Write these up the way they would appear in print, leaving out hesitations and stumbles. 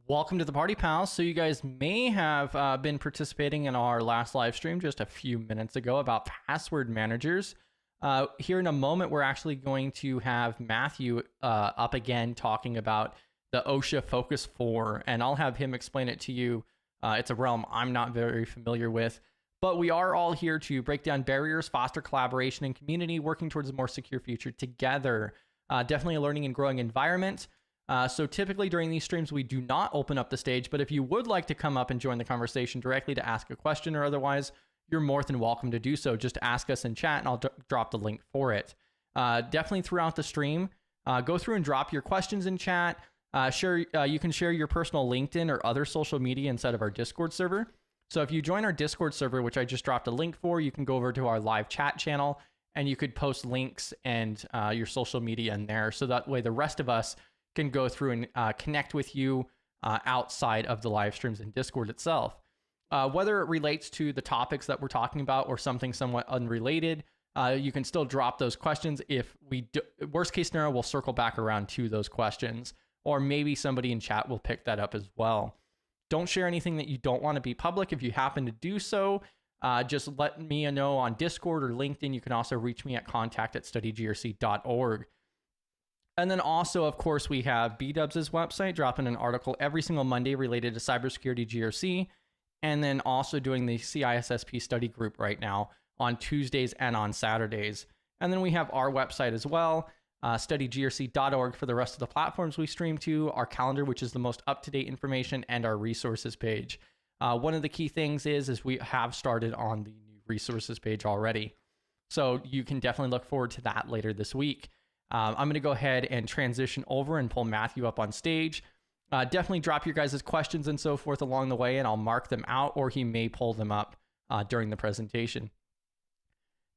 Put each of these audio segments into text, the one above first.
Welcome to the party, pals. So you guys may have been participating in our last live stream just a few minutes ago about password managers. Here in a moment, we're actually going to have Matthew up again talking about the OSHA Focus Four, and I'll have him explain it to you. It's a realm I'm not very familiar with, but we are all here to break down barriers, foster collaboration and community, working towards a more secure future together. Definitely a learning and growing environment. So typically during these streams, we do not open up the stage, but if you would like to come up and join the conversation directly to ask a question or otherwise, you're more than welcome to do so. Just ask us in chat and I'll drop the link for it. Definitely throughout the stream, go through and drop your questions in chat. You can share your personal LinkedIn or other social media inside of our Discord server. So if you join our Discord server, which I just dropped a link for, you can go over to our live chat channel and you could post links and your social media in there. So that way the rest of us can go through and connect with you outside of the live streams in Discord itself. Whether it relates to the topics that we're talking about or something somewhat unrelated, you can still drop those questions. If we do, worst case scenario, we'll circle back around to those questions, or maybe somebody in chat will pick that up as well. Don't share anything that you don't want to be public. If you happen to do so, just let me know on Discord or LinkedIn. You can also reach me at contact@studygrc.org. And then also, of course, we have B-Dubs' website, dropping an article every single Monday related to cybersecurity GRC, and then also doing the CISSP study group right now on Tuesdays and on Saturdays. And then we have our website as well, studygrc.org for the rest of the platforms we stream to, our calendar, which is the most up-to-date information, and our resources page. One of the key things is we have started on the new resources page already. So you can definitely look forward to that later this week. I'm going to go ahead and transition over and pull Matthew up on stage. Definitely drop your guys' questions and so forth along the way, and I'll mark them out, or he may pull them up during the presentation.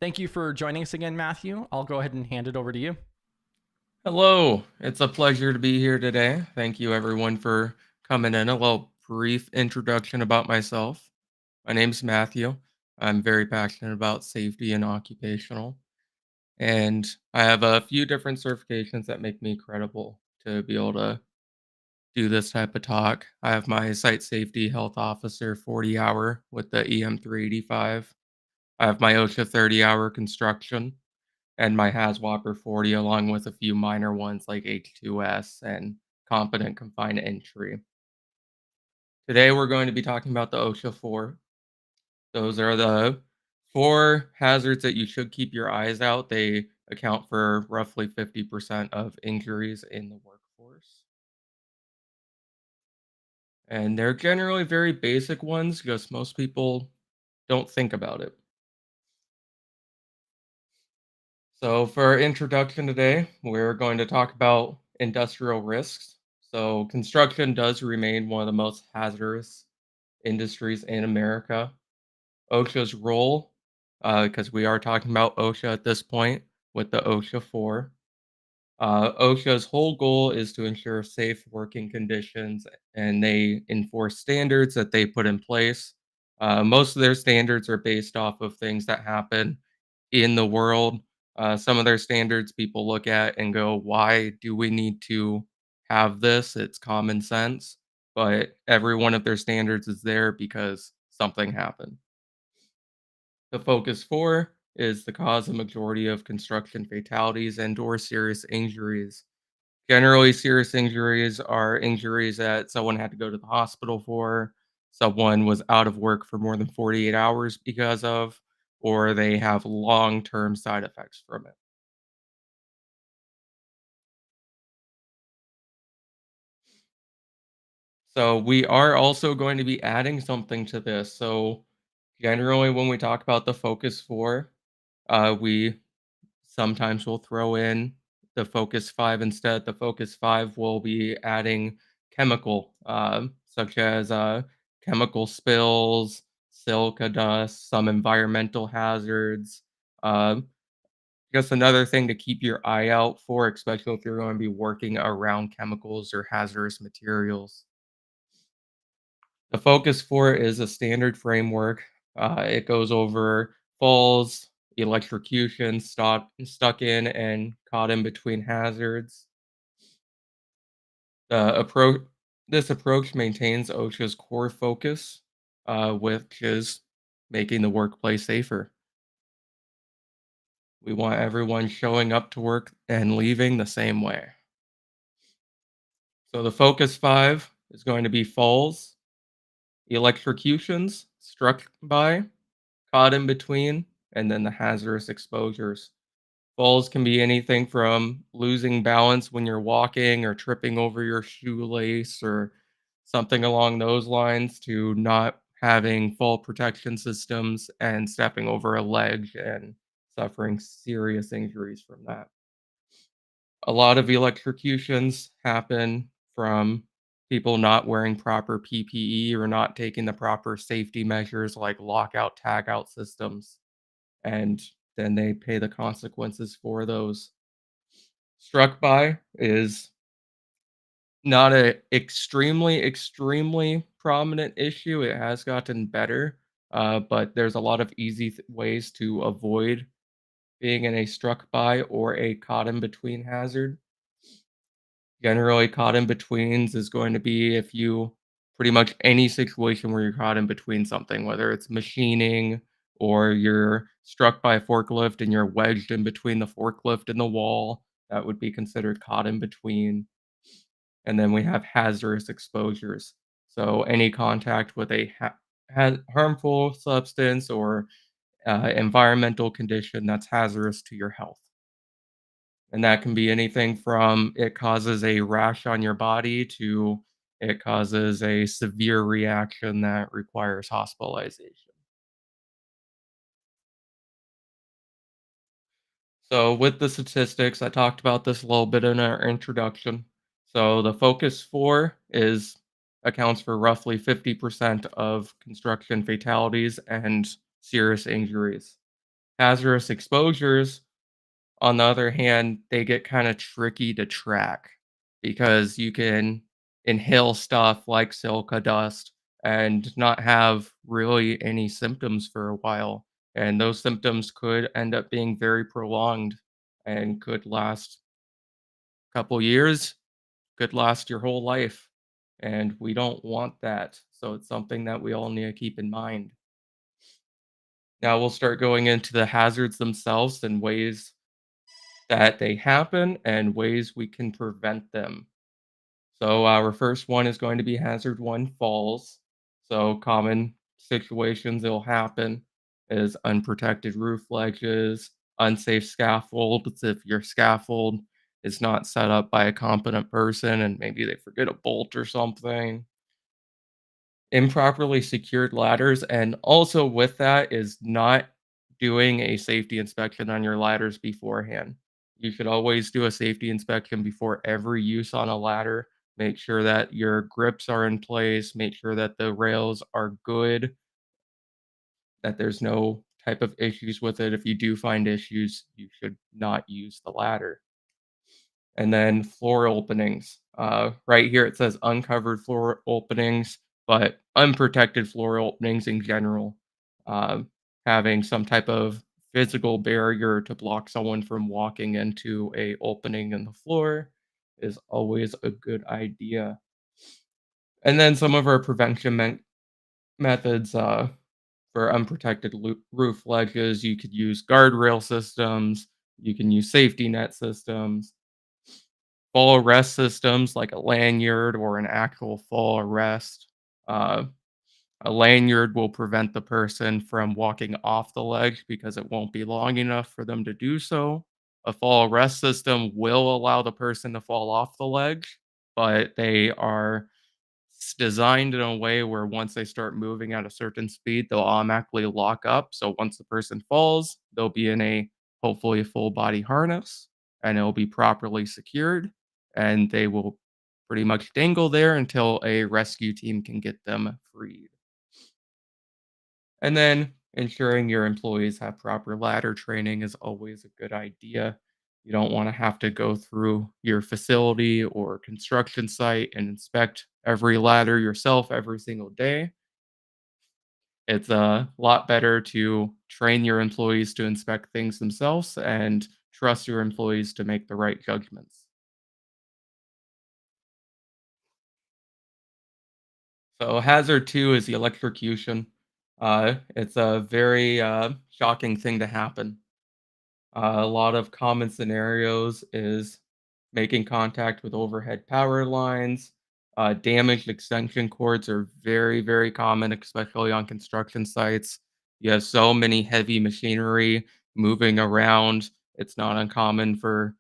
Thank you for joining us again, Matthew. I'll go ahead and hand it over to you. Hello, it's a pleasure to be here today. Thank you everyone for coming in. A little brief introduction about myself. My name's Matthew. I'm very passionate about safety and occupational. And I have a few different certifications that make me credible to be able to do this type of talk. I have my Site Safety Health Officer 40 hour with the EM385. I have my OSHA 30-hour construction and my HAZWOPER 40, along with a few minor ones like H2S and competent confined entry. Today we're going to be talking about the OSHA 4. Those are the 4 hazards that you should keep your eyes out. They account for roughly 50% of injuries in the workforce. And they're generally very basic ones because most people don't think about it. So for our introduction today, we're going to talk about industrial risks. So construction does remain one of the most hazardous industries in America. OSHA's role, because we are talking about OSHA at this point with the OSHA 4. OSHA's whole goal is to ensure safe working conditions, and they enforce standards that they put in place. Most of their standards are based off of things that happen in the world. Some of their standards people look at and go, why do we need to have this? It's common sense. But every one of their standards is there because something happened. The Focus Four is the cause of majority of construction fatalities and or serious injuries. Generally, serious injuries are injuries that someone had to go to the hospital for, someone was out of work for more than 48 hours because of, or they have long-term side effects from it. So we are also going to be adding something to this. So generally, when we talk about the Focus Four, we sometimes will throw in the Focus 5 instead. The Focus 5 will be adding chemical, such as chemical spills, silica dust, some environmental hazards. Just another thing to keep your eye out for, especially if you're going to be working around chemicals or hazardous materials. The Focus 4 is a standard framework. It goes over falls, electrocution, stuck in and caught in between hazards. The approach This approach maintains OSHA's core focus, which is making the workplace safer. We want everyone showing up to work and leaving the same way. So the focus five is going to be falls, electrocutions, struck by, caught in between, and then the hazardous exposures. Falls can be anything from losing balance when you're walking or tripping over your shoelace or something along those lines to not having fall protection systems and stepping over a ledge and suffering serious injuries from that. A lot of electrocutions happen from people not wearing proper PPE or not taking the proper safety measures like lockout, tagout systems, and then they pay the consequences for those. Struck by is not a extremely prominent issue. It has gotten better, but there's a lot of easy ways to avoid being in a struck by or a caught in between hazard. Generally, caught in betweens is going to be if you pretty much any situation where you're caught in between something, whether it's machining or you're struck by a forklift and you're wedged in between the forklift and the wall, that would be considered caught in between. And then we have hazardous exposures. So any contact with a harmful substance or environmental condition that's hazardous to your health. And that can be anything from it causes a rash on your body to it causes a severe reaction that requires hospitalization. So, with the statistics, I talked about this a little bit in our introduction. So, the Focus Four is accounts for roughly 50% of construction fatalities and serious injuries. Hazardous exposures, on the other hand, they get kinda tricky to track because you can inhale stuff like silica dust and not have really any symptoms for a while, and those symptoms could end up being very prolonged and could last a couple years, could last your whole life, and we don't want that, so it's something that we all need to keep in mind. Now we'll start going into the hazards themselves and ways that they happen and ways we can prevent them. So our first one is going to be hazard one falls. So common situations it'll happen is unprotected roof ledges, unsafe scaffolds. If your scaffold is not set up by a competent person and maybe they forget a bolt or something, improperly secured ladders, and also with that is not doing a safety inspection on your ladders beforehand. You should always do a safety inspection before every use on a ladder. Make sure that your grips are in place, make sure that the rails are good, that there's no type of issues with it. If you do find issues, you should not use the ladder. And then floor openings. Right here it says uncovered floor openings, but unprotected floor openings in general. Uh, Having some type of physical barrier to block someone from walking into a opening in the floor is always a good idea. And then some of our prevention methods for unprotected roof ledges, you could use guardrail systems, you can use safety net systems, fall arrest systems like a lanyard or an actual fall arrest. Uh, a lanyard will prevent the person from walking off the ledge because it won't be long enough for them to do so. A fall arrest system will allow the person to fall off the ledge, but they are designed in a way where once they start moving at a certain speed, they'll automatically lock up. So once the person falls, they'll be in a hopefully full body harness and it'll be properly secured and they will pretty much dangle there until a rescue team can get them freed. And then ensuring your employees have proper ladder training is always a good idea. You don't want to have to go through your facility or construction site and inspect every ladder yourself every single day. It's a lot better to train your employees to inspect things themselves and trust your employees to make the right judgments. So hazard 2 is the electrocution. It's a very shocking thing to happen. A lot of common scenarios is making contact with overhead power lines. Damaged extension cords are very, very common, especially on construction sites. You have so many heavy machinery moving around. It's not uncommon for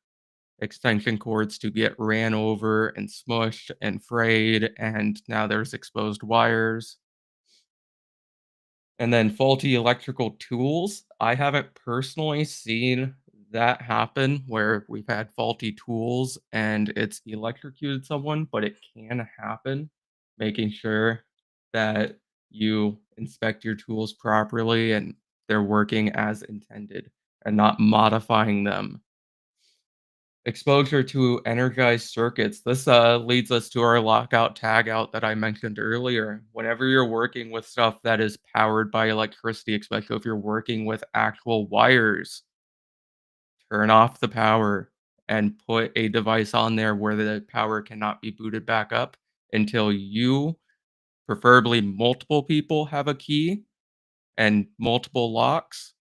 extension cords to get ran over and smushed and frayed, and now there's exposed wires. And then faulty electrical tools. I haven't personally seen that happen where we've had faulty tools and it's electrocuted someone, but it can happen. Making sure that you inspect your tools properly and they're working as intended and not modifying them. Exposure to energized circuits. This leads us to our lockout tagout that I mentioned earlier. Whenever you're working with stuff that is powered by electricity, especially if you're working with actual wires, turn off the power and put a device on there where the power cannot be booted back up until you, preferably multiple people, have a key and multiple locks,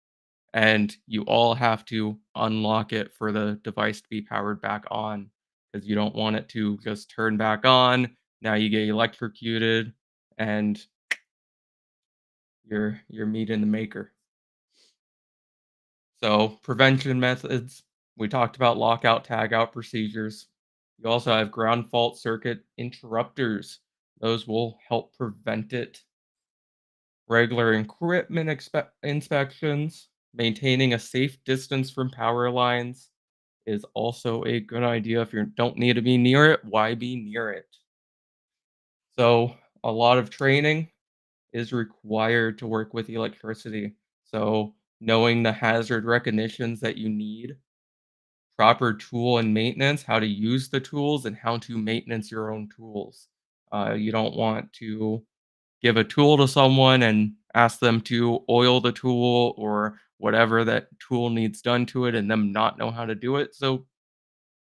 and you all have to unlock it for the device to be powered back on because you don't want it to just turn back on. Now you get electrocuted and you're meat in the maker. So prevention methods. We talked about lockout tagout procedures. You also have ground fault circuit interrupters. Those will help prevent it. Regular equipment inspections, maintaining a safe distance from power lines, is also a good idea. If you don't need to be near it, why be near it? So, a lot of training is required to work with electricity. So, knowing the hazard recognitions that you need, proper tool and maintenance, how to use the tools, and how to maintenance your own tools. You don't want to give a tool to someone and ask them to oil the tool or whatever that tool needs done to it and them not know how to do it. So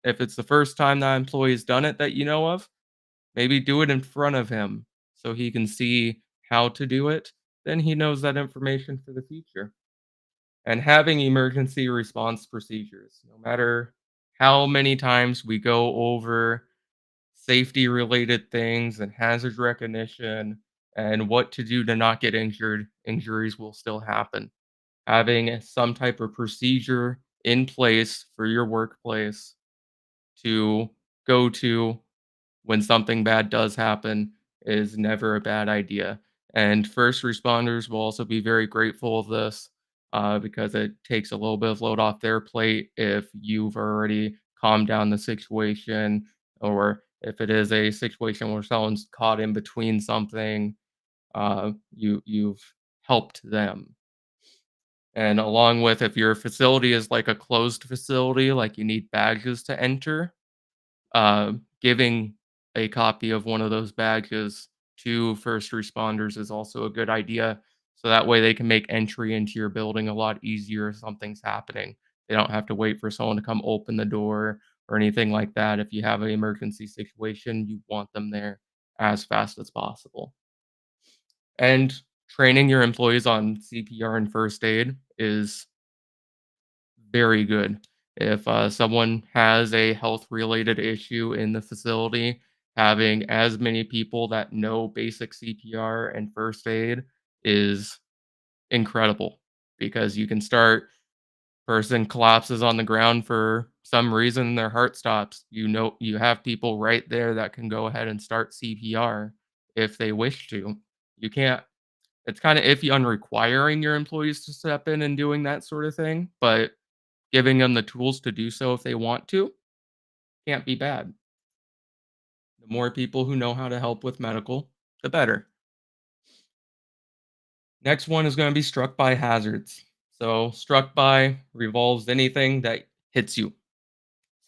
if it's the first time that employee's done it that you know of, maybe do it in front of him so he can see how to do it. Then he knows that information for the future. And having emergency response procedures, no matter how many times we go over safety related things and hazard recognition and what to do to not get injured, injuries will still happen. Having some type of procedure in place for your workplace to go to when something bad does happen is never a bad idea. And first responders will also be very grateful of this because it takes a little bit of load off their plate if you've already calmed down the situation, or if it is a situation where someone's caught in between something, you've helped them. And along with, if your facility is like a closed facility, like you need badges to enter, giving a copy of one of those badges to first responders is also a good idea. So that way they can make entry into your building a lot easier if something's happening. They don't have to wait for someone to come open the door or anything like that. If you have an emergency situation, you want them there as fast as possible. And training your employees on CPR and first aid is very good. If someone has a health related issue in the facility, having as many people that know basic CPR and first aid is incredible because you can start, person collapses on the ground for some reason, their heart stops. You know, you have people right there that can go ahead and start CPR if they wish to. You can't, it's kind of iffy on requiring your employees to step in and doing that sort of thing, but giving them the tools to do so if they want to can't be bad. The more people who know how to help with medical, the better. Next one is going to be struck by hazards. So, struck by revolves anything that hits you.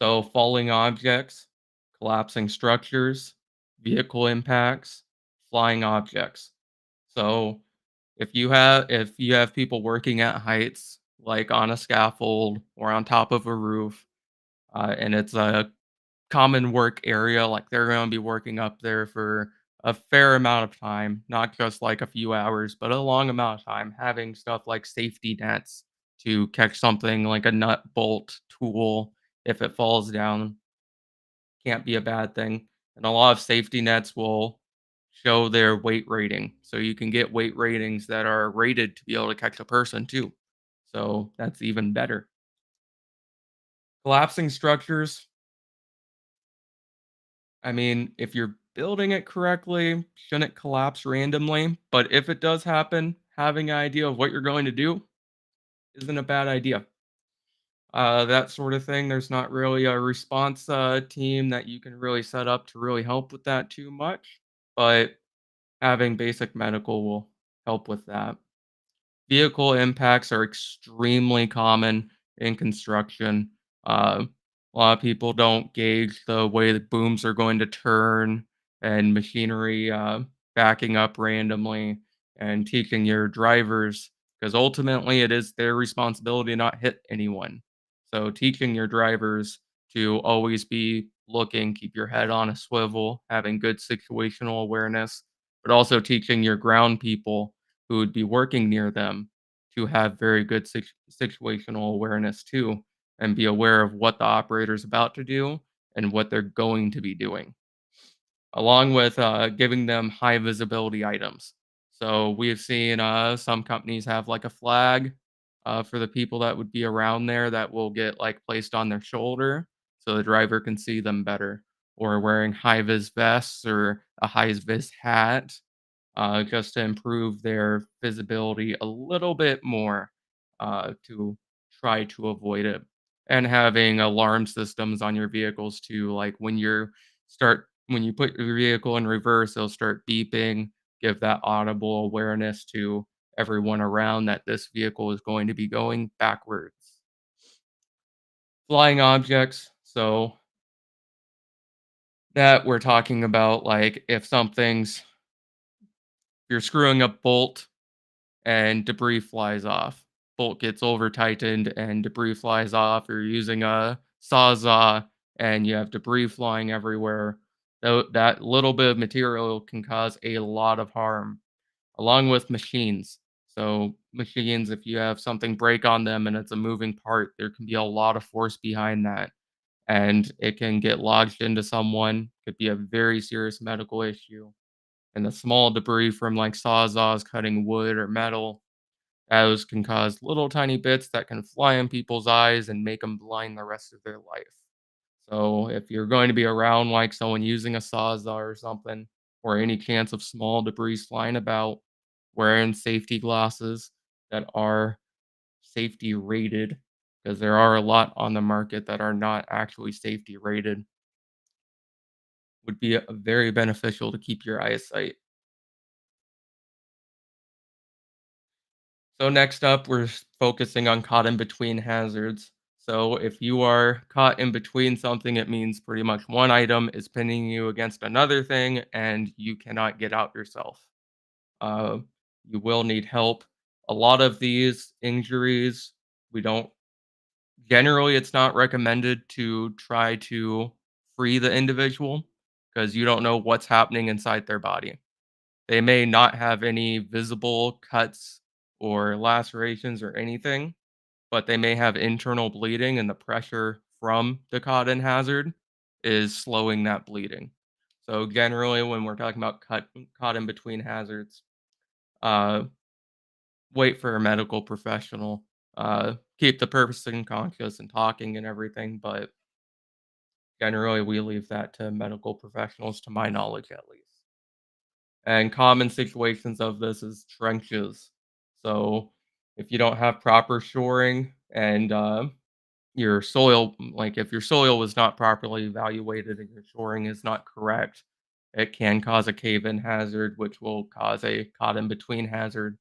So, falling objects, collapsing structures, vehicle impacts, flying objects. So, if you have people working at heights like on a scaffold or on top of a roof, and it's a common work area, like they're going to be working up there for a fair amount of time, not just like a few hours, but a long amount of time, having stuff like safety nets to catch something like a nut, bolt, tool if it falls down can't be a bad thing. And a lot of safety nets will show their weight rating. So you can get weight ratings that are rated to be able to catch a person too. So that's even better. Collapsing structures, I mean, if you're building it correctly, shouldn't collapse randomly. But if it does happen, having an idea of what you're going to do isn't a bad idea. That sort of thing. There's not really a response team that you can really set up to really help with that too much. But having basic medical will help with that. Vehicle impacts are extremely common in construction. A lot of people don't gauge the way the booms are going to turn and machinery backing up randomly and teaching your drivers because ultimately it is their responsibility to not hit anyone. So teaching your drivers to always be looking, keep your head on a swivel, having good situational awareness, but also teaching your ground people who would be working near them to have very good situational awareness too and be aware of what the operator's about to do and what they're going to be doing, along with giving them high visibility items. So we've seen some companies have like a flag for the people that would be around there that will get like placed on their shoulder so the driver can see them better, or wearing high vis vests or a high vis hat just to improve their visibility a little bit more to try to avoid it. And having alarm systems on your vehicles too, like when you put your vehicle in reverse, it'll start beeping, give that audible awareness to everyone around that this vehicle is going to be going backwards. Flying objects, so that we're talking about like if you're screwing a bolt and debris flies off. Bolt gets over tightened and debris flies off. You're using a sawzall and you have debris flying everywhere. That little bit of material can cause a lot of harm, along with machines. So machines, if you have something break on them and it's a moving part, there can be a lot of force behind that, and it can get lodged into someone. Could be a very serious medical issue. And the small debris from like sawzalls cutting wood or metal, those can cause little tiny bits that can fly in people's eyes and make them blind the rest of their life. So if you're going to be around like someone using a sawzall or something, or any chance of small debris flying about, wearing safety glasses that are safety rated, because there are a lot on the market that are not actually safety rated, would be very beneficial to keep your eyesight. So next up, we're focusing on caught in between hazards. So if you are caught in between something, it means pretty much one item is pinning you against another thing, and you cannot get out yourself. Uh, you will need help. A lot of these injuries, we don't generally. It's not recommended to try to free the individual because you don't know what's happening inside their body. They may not have any visible cuts or lacerations or anything, but they may have internal bleeding, and the pressure from the cotton hazard is slowing that bleeding. So generally, when we're talking about caught in between hazards, uh, wait for a medical professional. Keep the person conscious and talking and everything, but generally we leave that to medical professionals, to my knowledge at least. And common situations of this is trenches. So if you don't have proper shoring and your soil, like if your soil was not properly evaluated and your shoring is not correct, it can cause a cave-in hazard, which will cause a caught in between hazard.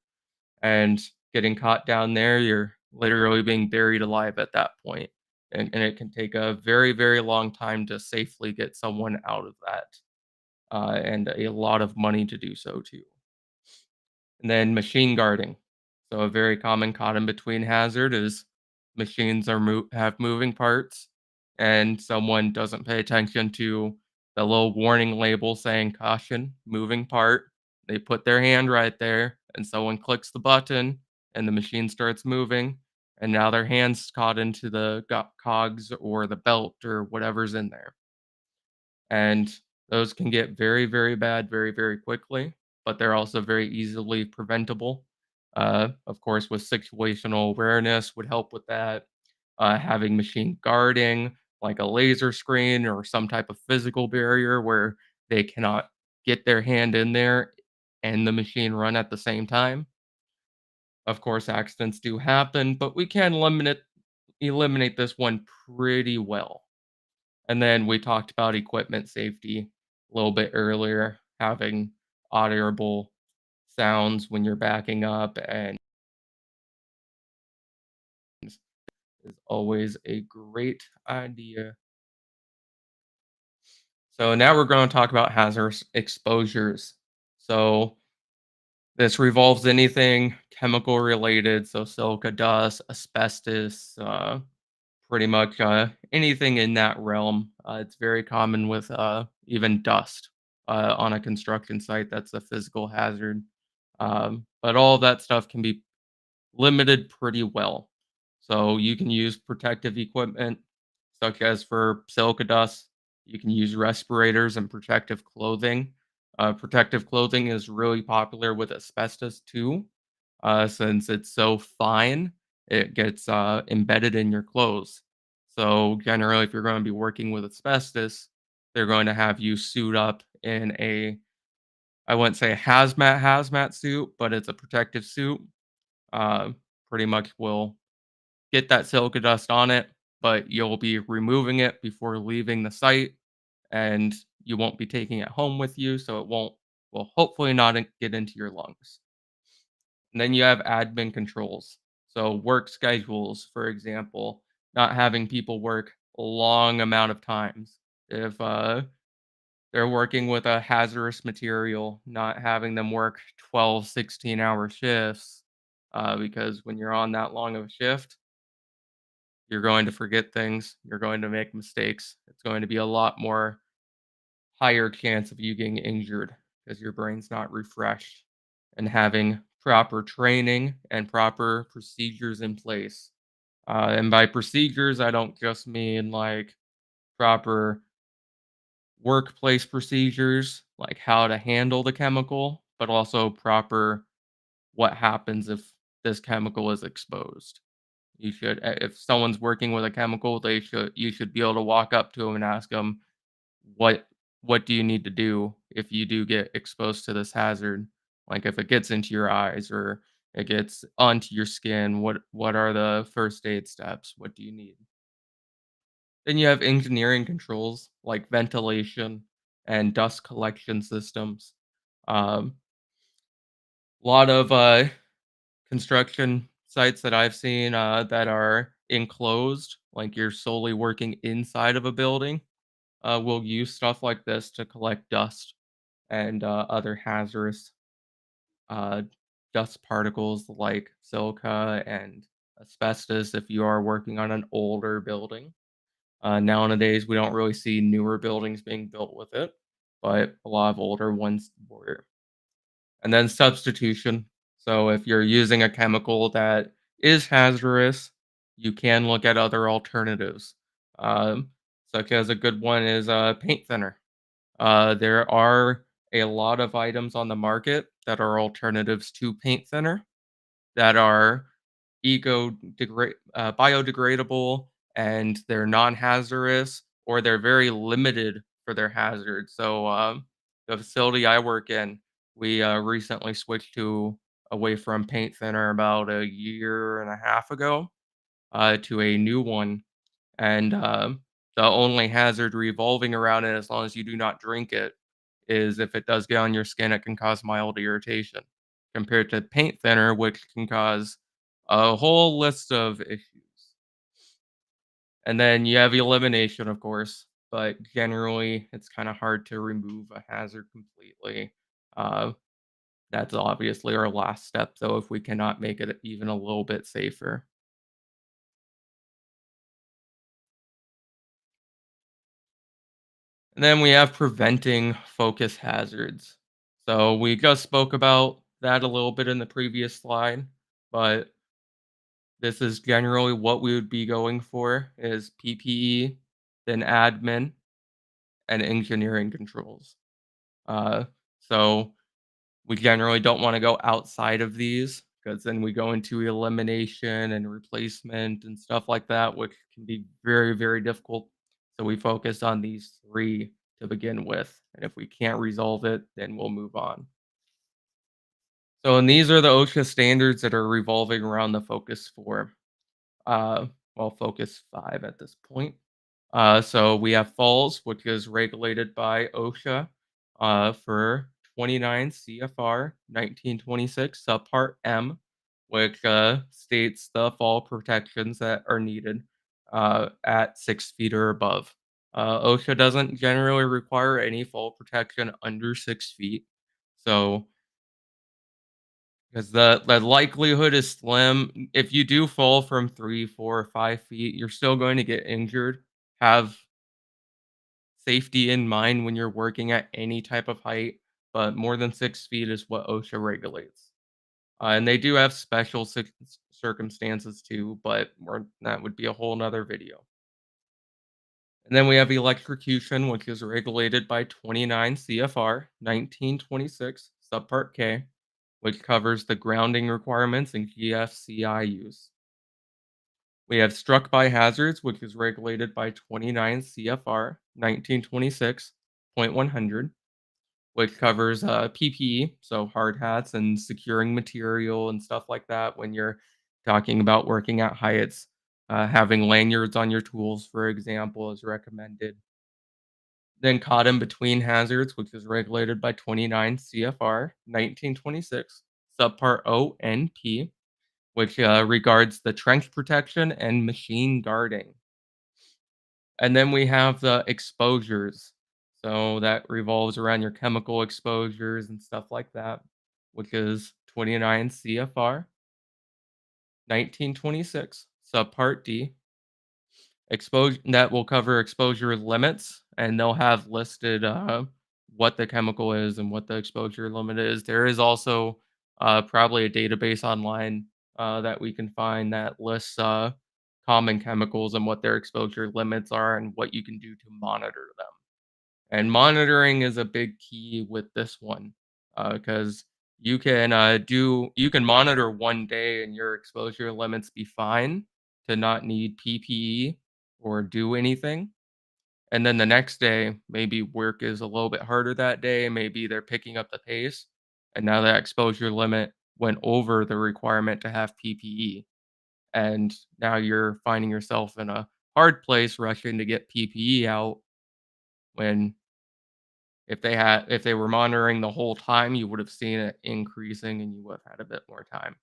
And getting caught down there, you're literally being buried alive at that point. And it can take a very, very long time to safely get someone out of that, and a lot of money to do so too. And then machine guarding. So a very common caught in between hazard is machines have moving parts, and someone doesn't pay attention to the little warning label saying caution, moving part. They put their hand right there, and someone clicks the button, and the machine starts moving. And now their hand's caught into the cogs or the belt or whatever's in there. And those can get very, very bad very, very quickly, but they're also very easily preventable. Of course, with situational awareness would help with that. Having machine guarding, like a laser screen or some type of physical barrier where they cannot get their hand in there and the machine run at the same time. Of course, accidents do happen, but we can eliminate this one pretty well. And then we talked about equipment safety a little bit earlier, having audible sounds when you're backing up and is always a great idea. So now we're going to talk about hazardous exposures. So this revolves anything chemical related, so silica dust, asbestos, pretty much anything in that realm. It's very common with even dust on a construction site. That's a physical hazard. But all of that stuff can be limited pretty well. So you can use protective equipment, such as for silica dust, you can use respirators and protective clothing. Protective clothing is really popular with asbestos too, since it's so fine, it gets embedded in your clothes. So generally, if you're going to be working with asbestos, they're going to have you suit up in a, I wouldn't say hazmat suit, but it's a protective suit. Uh, Pretty much will get that silica dust on it, but you'll be removing it before leaving the site, and you won't be taking it home with you, so it won't, will hopefully not get into your lungs. And then you have admin controls. So work schedules, for example, not having people work a long amount of times. If they're working with a hazardous material, not having them work 12, 16-hour shifts, because when you're on that long of a shift, you're going to forget things, you're going to make mistakes. It's going to be a lot more higher chance of you getting injured because your brain's not refreshed, and having proper training and proper procedures in place. And by procedures, I don't just mean like proper workplace procedures, like how to handle the chemical, but also proper what happens if this chemical is exposed. You should, if someone's working with a chemical, you should be able to walk up to them and ask them, what what do you need to do if you do get exposed to this hazard? Like if it gets into your eyes or it gets onto your skin, what are the first aid steps? What do you need? Then you have engineering controls like ventilation and dust collection systems. A lot of construction sites that I've seen that are enclosed, like you're solely working inside of a building, will use stuff like this to collect dust and other hazardous uh, dust particles like silica and asbestos if you are working on an older building. Nowadays, we don't really see newer buildings being built with it, but a lot of older ones were. And then substitution. So if you're using a chemical that is hazardous, you can look at other alternatives, um, such as a good one is paint thinner. There are a lot of items on the market that are alternatives to paint thinner that are biodegradable, and they're non-hazardous, or they're very limited for their hazard. So the facility I work in, we recently switched to away from paint thinner about a year and a half ago to a new one, and the only hazard revolving around it, as long as you do not drink it, is if it does get on your skin, it can cause mild irritation, compared to paint thinner, which can cause a whole list of issues. And then you have elimination, of course, but generally it's kind of hard to remove a hazard completely. Uh, that's obviously our last step, though, if we cannot make it even a little bit safer. And then we have preventing focus hazards. So we just spoke about that a little bit in the previous slide, but this is generally what we would be going for is PPE, then admin, and engineering controls. Uh, so we generally don't want to go outside of these because then we go into elimination and replacement and stuff like that, which can be very, very difficult. So we focus on these three to begin with. And if we can't resolve it, then we'll move on. So, and these are the OSHA standards that are revolving around the Focus Four. Uh, well, Focus Five at this point. So we have falls, which is regulated by OSHA for 29 CFR 1926, subpart M, which states the fall protections that are needed at 6 feet or above. OSHA doesn't generally require any fall protection under 6 feet. So, because the likelihood is slim, if you do fall from 3, 4, or 5 feet, you're still going to get injured. Have safety in mind when you're working at any type of height, but more than 6 feet is what OSHA regulates. And they do have special circumstances too, but that would be a whole nother video. And then we have electrocution, which is regulated by 29 CFR 1926, subpart K, which covers the grounding requirements and GFCI use. We have struck by hazards, which is regulated by 29 CFR 1926.100, which covers PPE, so hard hats and securing material and stuff like that when you're talking about working at heights. Having lanyards on your tools, for example, is recommended. Then caught in between hazards, which is regulated by 29 CFR 1926, subpart O and P, which regards the trench protection and machine guarding. And then we have the exposures. So that revolves around your chemical exposures and stuff like that, which is 29 CFR 1926, subpart D. Exposure that will cover exposure limits, and they'll have listed what the chemical is and what the exposure limit is. There is also probably a database online that we can find that lists common chemicals and what their exposure limits are and what you can do to monitor them. And monitoring is a big key with this one because you can monitor one day and your exposure limits be fine to not need PPE or do anything. And then the next day, maybe work is a little bit harder that day. Maybe they're picking up the pace. And now that exposure limit went over the requirement to have PPE. And now you're finding yourself in a hard place rushing to get PPE out when if they were monitoring the whole time, you would have seen it increasing and you would have had a bit more time.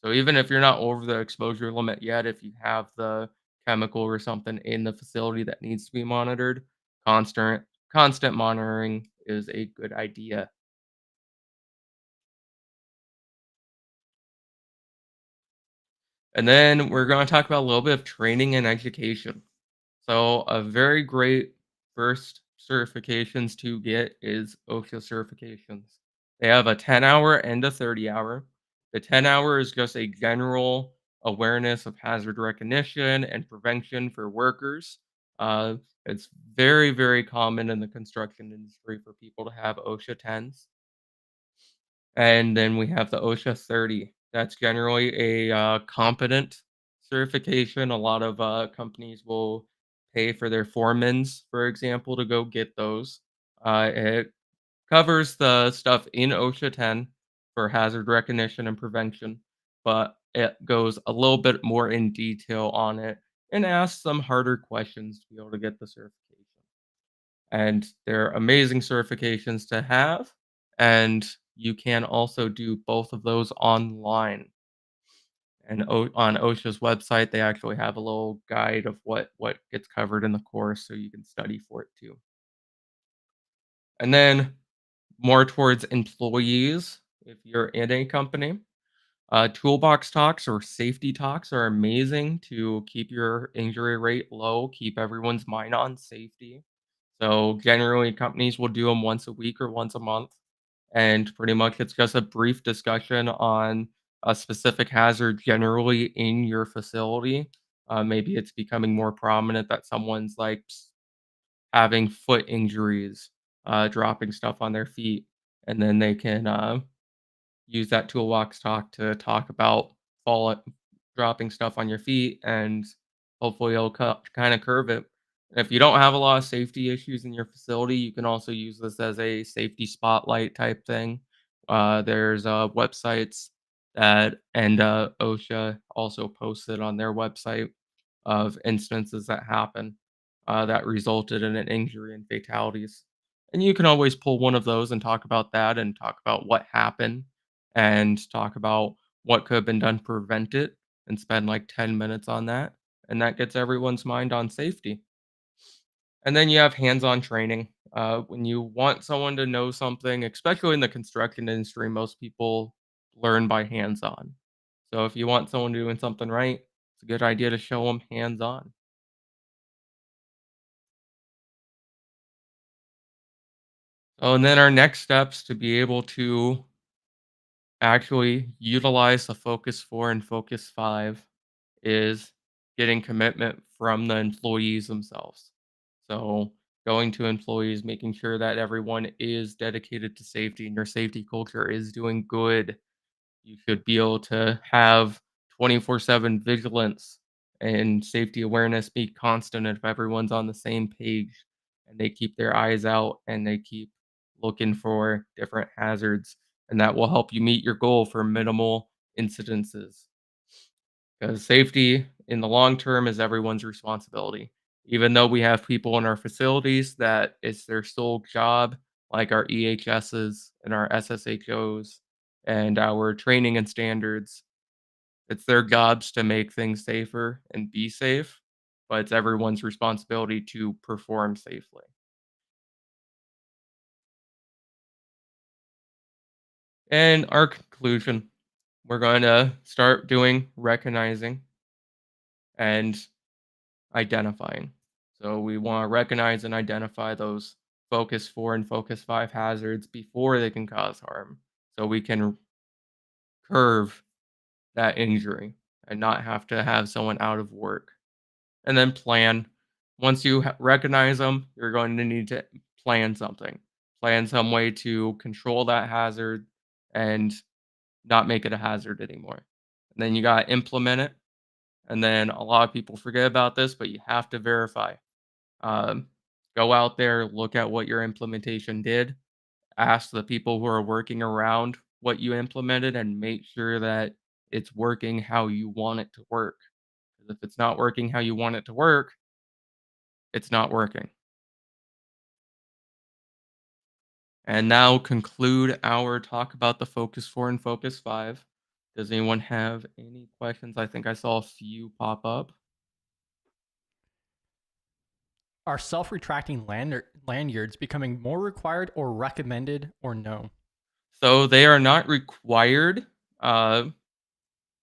So even if you're not over the exposure limit yet, if you have the chemical or something in the facility that needs to be monitored, constant monitoring is a good idea. And then we're going to talk about a little bit of training and education. So a very great first certifications to get is OSHA certifications. They have a 10-hour and a 30-hour. The 10-hour is just a general awareness of hazard recognition and prevention for workers. Uh, it's very, very common in the construction industry for people to have OSHA 10s. And then we have the OSHA 30. That's generally a competent certification. A lot of companies will pay for their foremans, for example, to go get those. It covers the stuff in OSHA 10 for hazard recognition and prevention, but it goes a little bit more in detail on it and asks some harder questions to be able to get the certification. And they're amazing certifications to have, and you can also do both of those online. And on OSHA's website, they actually have a little guide of what gets covered in the course, so you can study for it too. And then more towards employees, if you're in a company, toolbox talks or safety talks are amazing to keep your injury rate low, keep everyone's mind on safety. So generally, companies will do them once a week or once a month, and pretty much it's just a brief discussion on a specific hazard generally in your facility. Maybe it's becoming more prominent that someone's like having foot injuries, dropping stuff on their feet, and then they can use that toolbox talk to talk about fall dropping stuff on your feet, and hopefully it'll kind of curve it. If you don't have a lot of safety issues in your facility, you can also use this as a safety spotlight type thing. There's websites that and OSHA also posted on their website of instances that happen that resulted in an injury and fatalities. And you can always pull one of those and talk about that and talk about what happened and talk about what could have been done to prevent it and spend like 10 minutes on that. And that gets everyone's mind on safety. And then you have hands-on training. When you want someone to know something, especially in the construction industry, most people learn by hands-on. So if you want someone doing something right, it's a good idea to show them hands-on. Oh, and then our next steps to be able to actually utilize the Focus 4 and Focus 5 is getting commitment from the employees themselves. So, going to employees, making sure that everyone is dedicated to safety and your safety culture is doing good. You should be able to have 24/7 vigilance and safety awareness be constant if everyone's on the same page and they keep their eyes out and they keep looking for different hazards. And that will help you meet your goal for minimal incidences. Because safety in the long term is everyone's responsibility. Even though we have people in our facilities that it's their sole job, like our EHSs and our SSHOs and our training and standards, it's their jobs to make things safer and be safe, but it's everyone's responsibility to perform safely. And our conclusion, we're going to start doing recognizing and identifying. So we want to recognize and identify those Focus 4 and Focus 5 hazards before they can cause harm. So we can curve that injury and not have to have someone out of work. And then plan. Once you recognize them, you're going to need to plan something. Plan some way to control that hazard and not make it a hazard anymore. And then you got to implement it. And then a lot of people forget about this, but you have to verify. Um, Go out there, look at what your implementation did, ask the people who are working around what you implemented, and make sure that it's working how you want it to work. 'Cause if it's not working how you want it to work, it's not working. And now conclude our talk about the Focus 4 and Focus 5. Does anyone have any questions? I think I saw a few pop up. Are self-retracting lanyards becoming more required or recommended or no? So they are not required by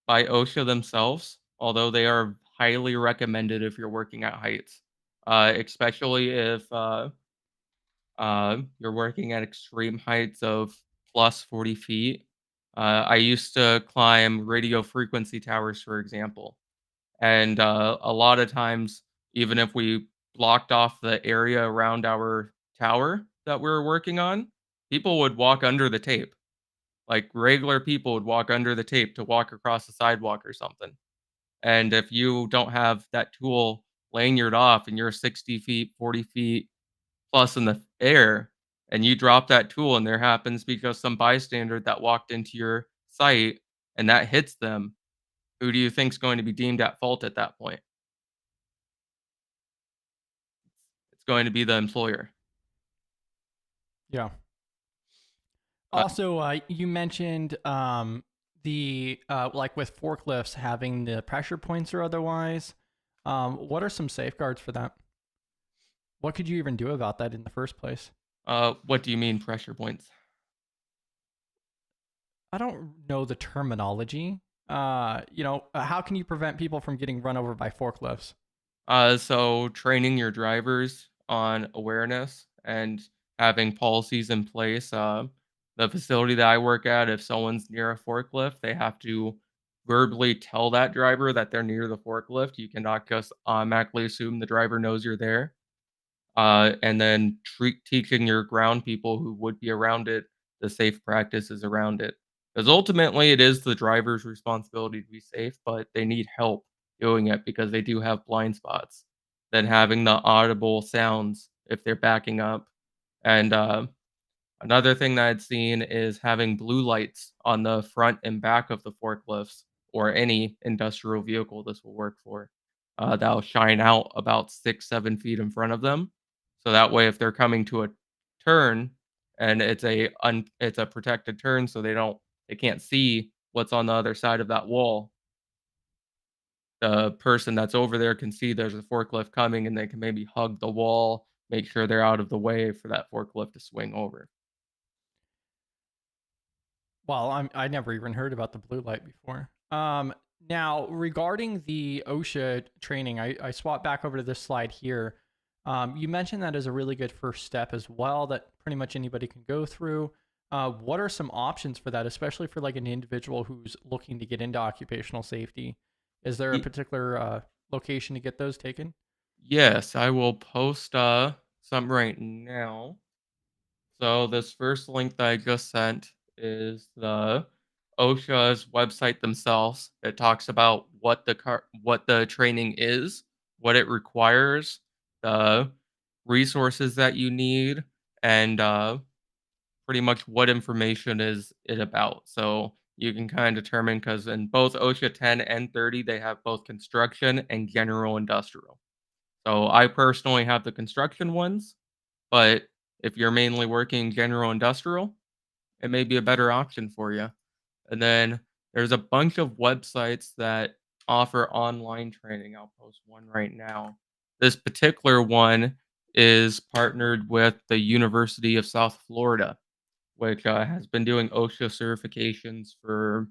OSHA themselves, although they are highly recommended if you're working at heights, especially if you're working at extreme heights of plus 40 feet. I used to climb radio frequency towers, for example, and a lot of times, even if we blocked off the area around our tower that we were working on, people would walk under the tape. Like regular people would walk under the tape to walk across the sidewalk or something. And if you don't have that tool lanyard off and you're 60 feet, 40 feet plus in the air, and you drop that tool and there happens because some bystander that walked into your site and that hits them, who do you think's going to be deemed at fault at that point? It's going to be the employer. Yeah. Uh, Also, you mentioned the like with forklifts having the pressure points or otherwise. What are some safeguards for that? What could you even do about that in the first place? what do you mean pressure points? I don't know the terminology. How can you prevent people from getting run over by forklifts? So training your drivers on awareness and having policies in place. The facility that I work at, if someone's near a forklift, they have to verbally tell that driver that they're near the forklift. You cannot just automatically assume the driver knows you're there. And then teaching your ground people who would be around it the safe practices around it. Because ultimately, it is the driver's responsibility to be safe, but they need help doing it because they do have blind spots. Then having the audible sounds if they're backing up. And another thing that I'd seen is having blue lights on the front and back of the forklifts or any industrial vehicle this will work for. That'll shine out about 6, 7 feet in front of them. So that way, if they're coming to a turn and it's a protected turn, so they can't see what's on the other side of that wall. The person that's over there can see there's a forklift coming, and they can maybe hug the wall, make sure they're out of the way for that forklift to swing over. Well, I never even heard about the blue light before. Now regarding the OSHA training, I swapped back over to this slide here. You mentioned that as a really good first step as well, that pretty much anybody can go through. What are some options for that, especially for like an individual who's looking to get into occupational safety? Is there a Ye particular location to get those taken? Yes, I will post, some right now. So this first link that I just sent is the OSHA's website themselves. It talks about what the training is, what it requires, the resources that you need, and pretty much what information is it about. So you can kind of determine because in both OSHA 10 and 30, they have both construction and general industrial. So I personally have the construction ones, but if you're mainly working general industrial, it may be a better option for you. And then there's a bunch of websites that offer online training. I'll post one right now. This particular one is partnered with the University of South Florida, which has been doing OSHA certifications for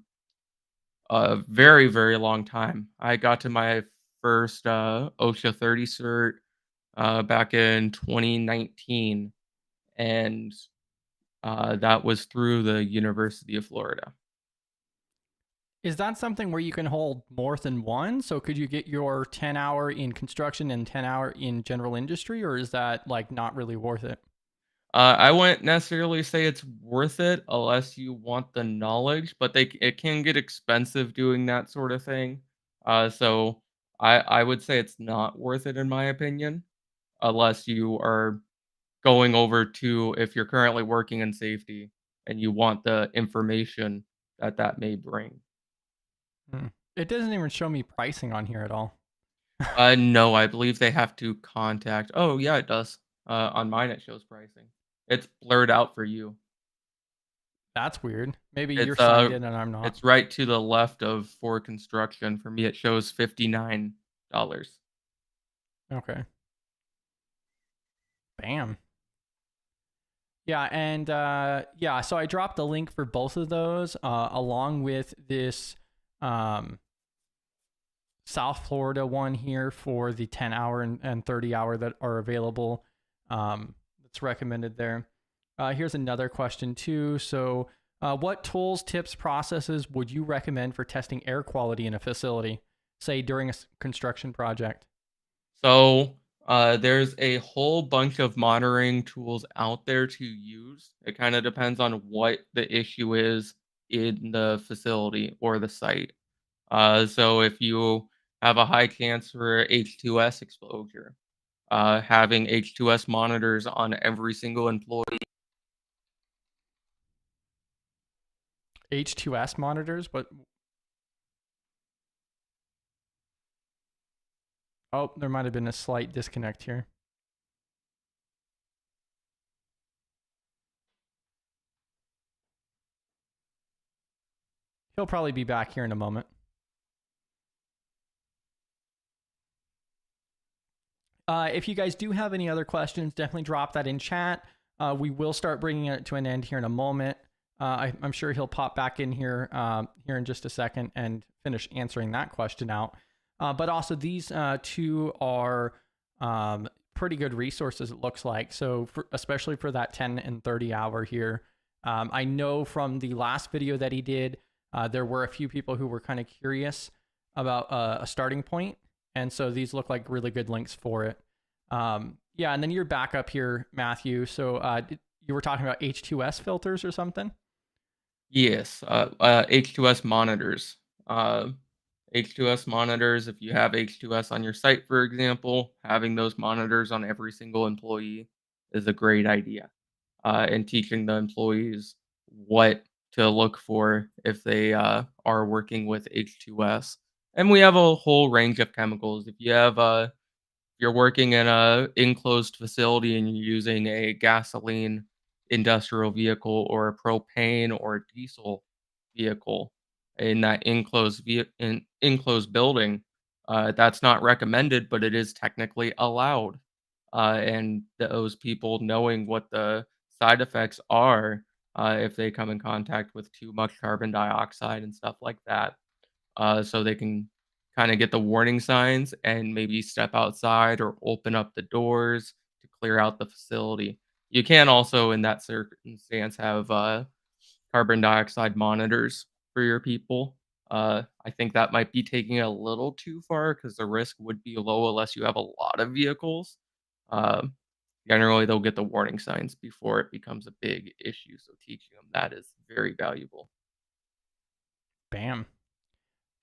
a very, very long time. I got to my first OSHA 30 cert back in 2019, and that was through the University of Florida. Is that something where you can hold more than one? So could you get your 10-hour in construction and 10-hour in general industry, or is that like not really worth it? I wouldn't necessarily say it's worth it unless you want the knowledge, but it can get expensive doing that sort of thing. So I would say it's not worth it in my opinion, unless you are going over to if you're currently working in safety and you want the information that that may bring. Hmm. It doesn't even show me pricing on here at all. No, I believe they have to contact. Oh, yeah, it does. On mine, it shows pricing. It's blurred out for you. That's weird. Maybe you're It's signed in and I'm not. it's right to the left of for construction. For me, it shows $59. Okay. Bam. Yeah, and yeah, so I dropped the link for both of those along with this um, South Florida one here for the 10-hour and 30-hour that are available. That's recommended there. Here's another question too. So, what tools, tips, processes would you recommend for testing air quality in a facility, say during a construction project? So, there's a whole bunch of monitoring tools out there to use. It kind of depends on what the issue is in the facility or the site. So if you have a high chance for H2S exposure, having H2S monitors on every single employee. H2S monitors, but oh, there might have been a slight disconnect here. He'll probably be back here in a moment. If you guys do have any other questions, definitely drop that in chat. We will start bringing it to an end here in a moment. I'm sure he'll pop back in here here in just a second and finish answering that question out. But also, these two are pretty good resources, it looks like. So especially for that 10 and 30 hour here. I know from the last video that he did, there were a few people who were kind of curious about a starting point. And so these look like really good links for it. Yeah, and then you're back up here, Matthew. So you were talking about H2S filters or something? Yes, H2S monitors. H2S monitors, if you have H2S on your site, for example, having those monitors on every single employee is a great idea. And teaching the employees what to look for if they are working with H2S. And we have a whole range of chemicals. If you're working in a enclosed facility and you're using a gasoline industrial vehicle or a propane or diesel vehicle in that enclosed building, that's not recommended, but it is technically allowed. And those people knowing what the side effects are if they come in contact with too much carbon dioxide and stuff like that, so they can kind of get the warning signs and maybe step outside or open up the doors to clear out the facility. You can also, in that circumstance, have carbon dioxide monitors for your people. I think that might be taking it a little too far because the risk would be low unless you have a lot of vehicles. Uh, Generally, they'll get the warning signs before it becomes a big issue. So teaching them that is very valuable. Bam.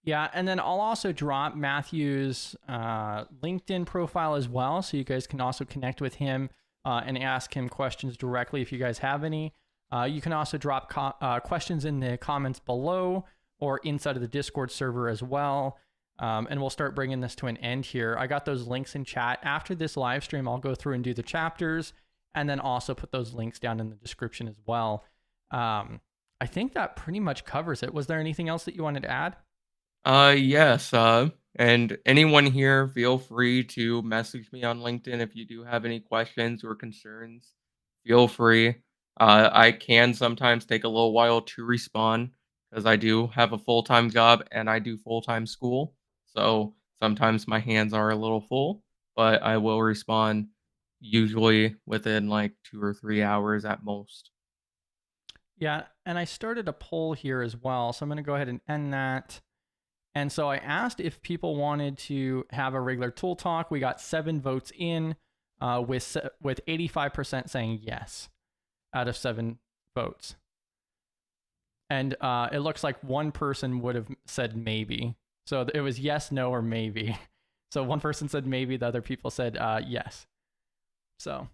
Yeah, and then I'll also drop Matthew's LinkedIn profile as well, so you guys can also connect with him and ask him questions directly if you guys have any. You can also drop questions in the comments below or inside of the Discord server as well. And we'll start bringing this to an end here. I got those links in chat. After this live stream, I'll go through and do the chapters and then also put those links down in the description as well. I think that pretty much covers it. Was there anything else that you wanted to add? Yes, and anyone here, feel free to message me on LinkedIn if you do have any questions or concerns. Feel free. I can sometimes take a little while to respond because I do have a full-time job and I do full-time school. So sometimes my hands are a little full, but I will respond usually within like 2 or 3 hours at most. Yeah, and I started a poll here as well. So I'm going to go ahead and end that. And so I asked if people wanted to have a regular tool talk. We got 7 votes in, with 85% saying yes out of 7 votes. And it looks like one person would have said maybe. So it was yes, no, or maybe. So one person said maybe, the other people said yes. So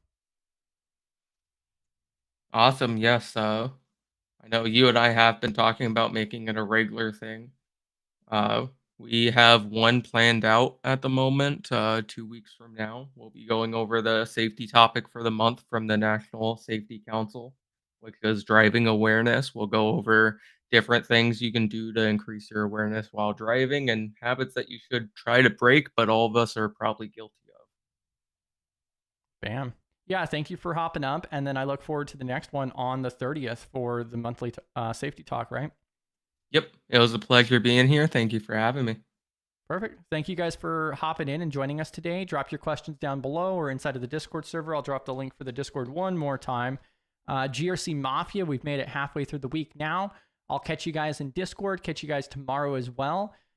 Awesome. Yes. I know you and I have been talking about making it a regular thing. Uh, we have one planned out at the moment. 2 weeks from now, we'll be going over the safety topic for the month from the National Safety Council, which is driving awareness. We'll go over different things you can do to increase your awareness while driving and habits that you should try to break, but all of us are probably guilty of. bam. Yeah, thank you for hopping up. And then I look forward to the next one on the 30th for the monthly safety talk, right? Yep, it was a pleasure being here. Thank you for having me. Perfect. Thank you guys for hopping in and joining us today. Drop your questions down below or inside of the Discord server. I'll drop the link for the Discord one more time. GRC Mafia, we've made it halfway through the week now. I'll catch you guys in Discord, catch you guys tomorrow as well.